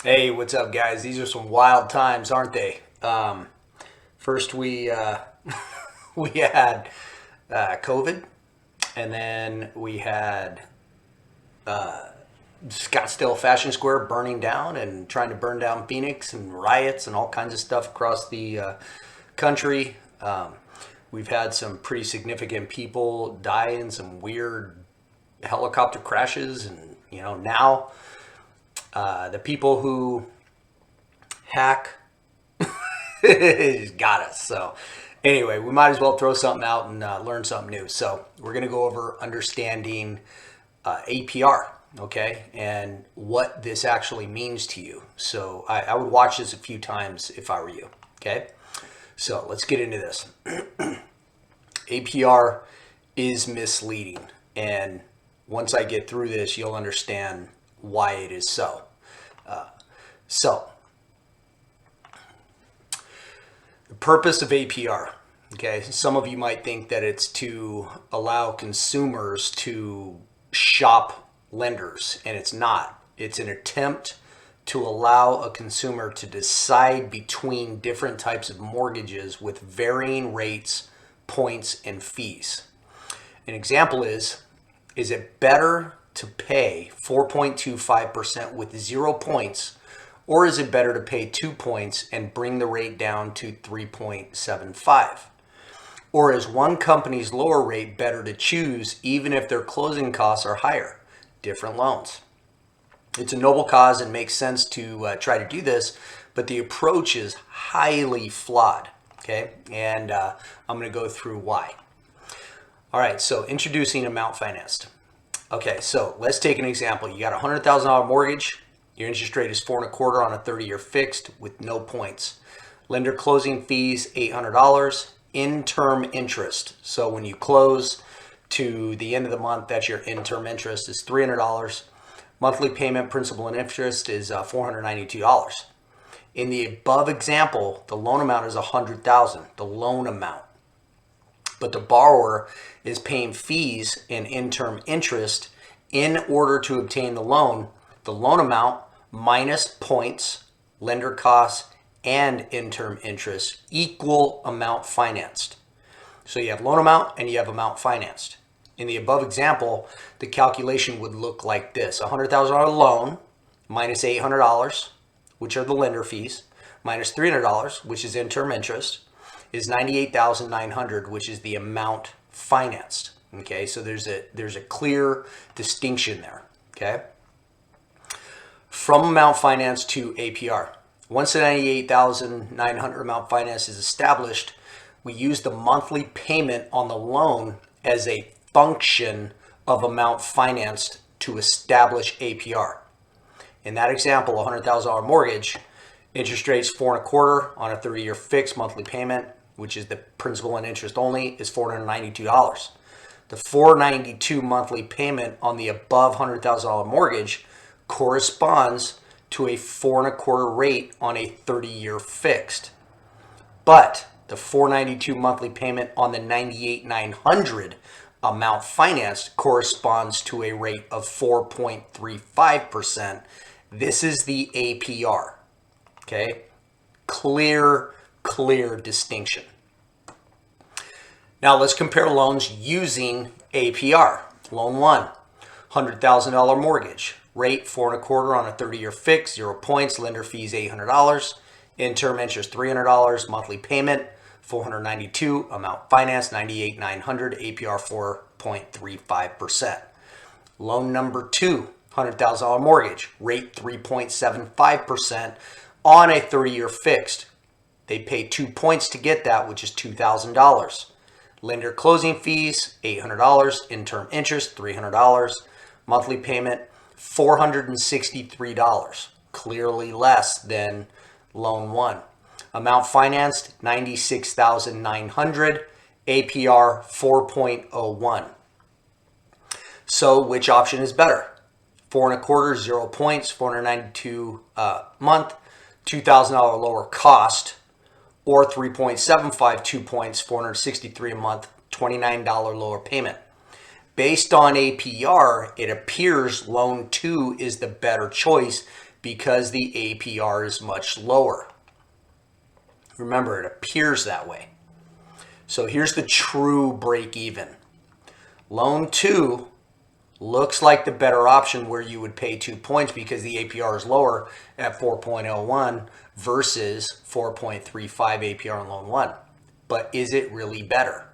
Hey, what's up, guys? These are some wild times, aren't they? First, we we had COVID, and then we had Scottsdale Fashion Square burning down and trying to burn down Phoenix, and riots and all kinds of stuff across the country. We've had some pretty significant people die in some weird helicopter crashes, and now the people who hack got us. So anyway, we might as well throw something out and learn something new. So we're going to go over understanding APR, okay, and what this actually means to you. So I would watch this a few times if I were you, okay? So let's get into this. APR is misleading, and once I get through this, you'll understand why it is so. So the purpose of APR, okay, some of you might think that it's to allow consumers to shop lenders, and it's not. It's an attempt to allow a consumer to decide between different types of mortgages with varying rates, points, and fees. An example is it better to pay 4.25% with 0 points, or is it better to pay 2 points and bring the rate down to 3.75? Or is one company's lower rate better to choose even if their closing costs are higher? Different loans. It's a noble cause and makes sense to try to do this, but the approach is highly flawed, okay? And I'm going to go through why. All right, so introducing amount financed. Okay, so let's take an example. You got a $100,000 mortgage. Your interest rate is 4.25 on a 30-year fixed with no points. Lender closing fees $800. In-term interest. So when you close to the end of the month, that's your in-term interest is $300. Monthly payment, principal, and interest is $492. In the above example, the loan amount is $100,000. The loan amount. But the borrower is paying fees and in-term interest in order to obtain the loan amount minus points, lender costs, and in-term interest equal amount financed. So you have loan amount and you have amount financed. In the above example, the calculation would look like this. $100,000 loan minus $800, which are the lender fees, minus $300, which is in-term interest, is $98,900, which is the amount financed. Okay, so there's a clear distinction there. Okay, from amount financed to APR. Once the $98,900 amount finance is established, we use the monthly payment on the loan as a function of amount financed to establish APR. In that example, a $100,000 mortgage, interest rates 4.25 on a 30-year fixed monthly payment, which is the principal and interest only, is $492. The $492 monthly payment on the above $100,000 mortgage corresponds to a 4.25 rate on a 30-year fixed. But the $492 monthly payment on the $98,900 amount financed corresponds to a rate of 4.35%. This is the APR. Okay? Clear distinction. Now let's compare loans using APR. Loan 1, $100,000 mortgage. Rate 4.25 on a 30-year fix, 0 points, lender fees $800, in-term interest $300, monthly payment $492, amount finance $98,900, APR 4.35%. Loan number 2, $100,000 mortgage. Rate 3.75% on a 30-year fixed. They pay 2 points to get that, which is $2,000. Lender closing fees $800, in-term interest $300, monthly payment $463, clearly less than loan 1. Amount financed $96,900, APR 4.01. So which option is better? 4.25, 0 points, $492 month, $2,000 lower cost, or 3.75, 2 points, $463 a month, $29 lower payment. Based on APR, it appears loan 2 is the better choice because the APR is much lower. Remember, it appears that way. So here's the true break even. Loan 2 looks like the better option, where you would pay 2 points because the APR is lower at 4.01 versus 4.35 APR on loan 1. But is it really better?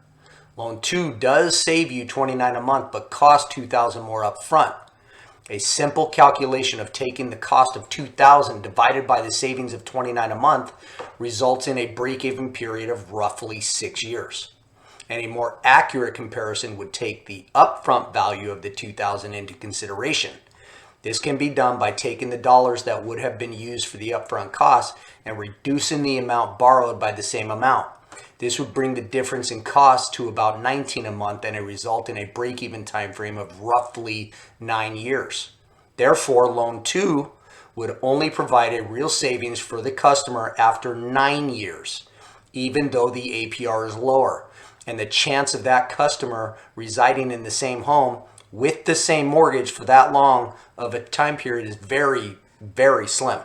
Loan 2 does save you $29 a month, but costs $2,000 more up front. A simple calculation of taking the cost of $2,000 divided by the savings of $29 a month results in a break-even period of roughly 6 years. And a more accurate comparison would take the upfront value of the $2,000 into consideration. This can be done by taking the dollars that would have been used for the upfront costs and reducing the amount borrowed by the same amount. This would bring the difference in cost to about $19 a month and result in a break-even time frame of roughly 9 years. Therefore, loan 2 would only provide a real savings for the customer after 9 years, even though the APR is lower. And the chance of that customer residing in the same home with the same mortgage for that long of a time period is very, very slim.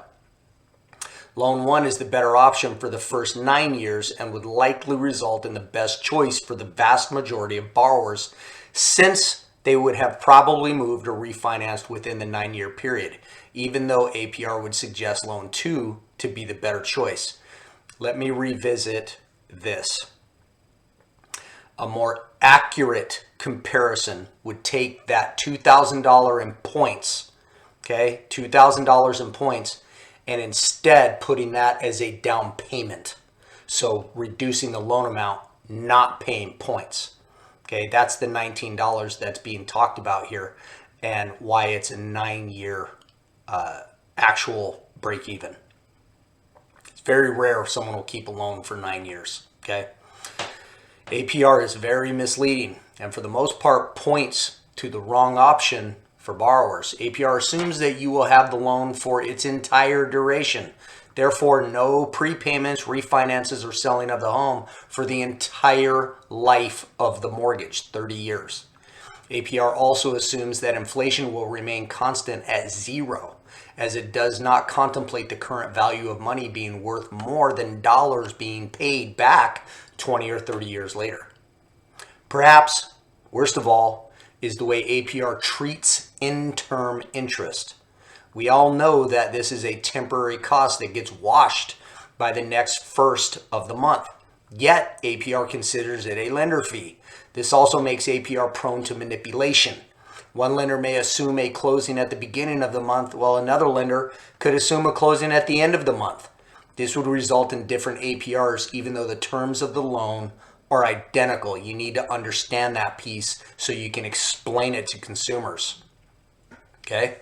Loan 1 is the better option for the first 9 years and would likely result in the best choice for the vast majority of borrowers, since they would have probably moved or refinanced within the 9-year period, even though APR would suggest Loan 2 to be the better choice. Let me revisit this. A more accurate comparison would take that $2,000 in points, okay, $2,000 in points, and instead putting that as a down payment. So reducing the loan amount, not paying points. Okay, that's the $19 that's being talked about here, and why it's a 9-year actual break even. It's very rare someone will keep a loan for 9 years, okay? APR is very misleading and for the most part points to the wrong option for borrowers. APR assumes that you will have the loan for its entire duration. Therefore, no prepayments, refinances, or selling of the home for the entire life of the mortgage, 30 years. APR also assumes that inflation will remain constant at 0, as it does not contemplate the current value of money being worth more than dollars being paid back 20 or 30 years later. Perhaps, worst of all, is the way APR treats in-term interest. We all know that this is a temporary cost that gets washed by the next first of the month. Yet, APR considers it a lender fee. This also makes APR prone to manipulation. One lender may assume a closing at the beginning of the month, while another lender could assume a closing at the end of the month. This would result in different APRs, even though the terms of the loan are identical. You need to understand that piece so you can explain it to consumers. Okay?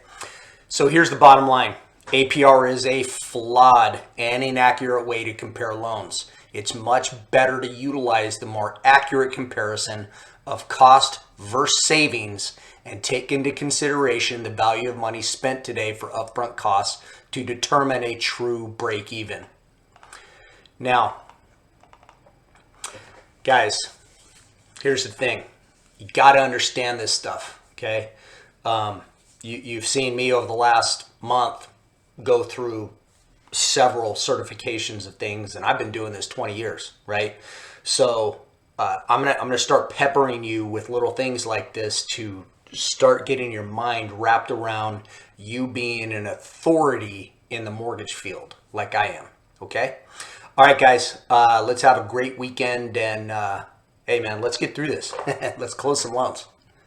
So here's the bottom line. APR is a flawed and inaccurate way to compare loans. It's much better to utilize the more accurate comparison of cost versus savings and take into consideration the value of money spent today for upfront costs to determine a true break even. Now, guys, here's the thing. You got to understand this stuff, okay? You've seen me over the last month go through several certifications of things, and I've been doing this 20 years, right? So I'm gonna start peppering you with little things like this to start getting your mind wrapped around you being an authority in the mortgage field like I am, okay? All right, guys, let's have a great weekend, and hey, man, let's get through this. Let's close some loans.